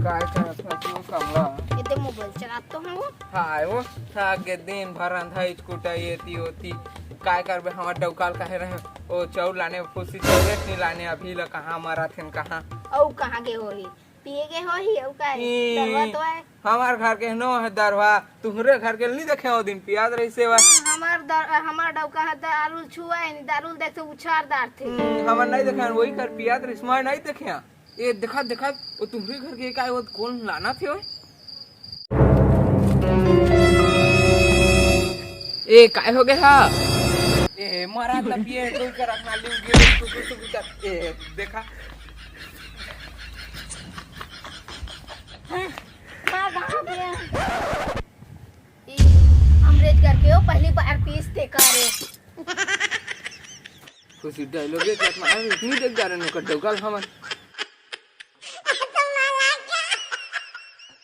काय करत होती वो कमला? इथे मोबाईल चलातो हूँ। हाय वो थाके दिन भर अंधा स्कूटर येती होती काय करबे हमार डौकाल काहे रहे ओ चाउर लाने फुसी चौरेट नहीं लाने अभी ल कहाँ मारा थे कहाँ औ कहाँ के होही पिए के होही औ का दरवा तो है हमार घर के नो है दरवा तुम्हरे घर के नहीं देखे ओ दिन पियाद रही सेवा हमार डौका है दारू छुआ है नहीं दारू देख तो उछार दार थे हमार नहीं देखे वही कर पियाद रही स्मार नहीं देखे ये देखा देखा वो तुम्हरे घर के काय वो कौन लाना थे ओए ए काय हो गया ए मारा तपिए तू कर अपना लिव गिर तू कर ए देखा मार कहाँ गया अमरेज करके हो पहली बार पीस थे कारे खुशी डायलॉग एक मार इतनी देख जा रहे नो कर डौकाल हमन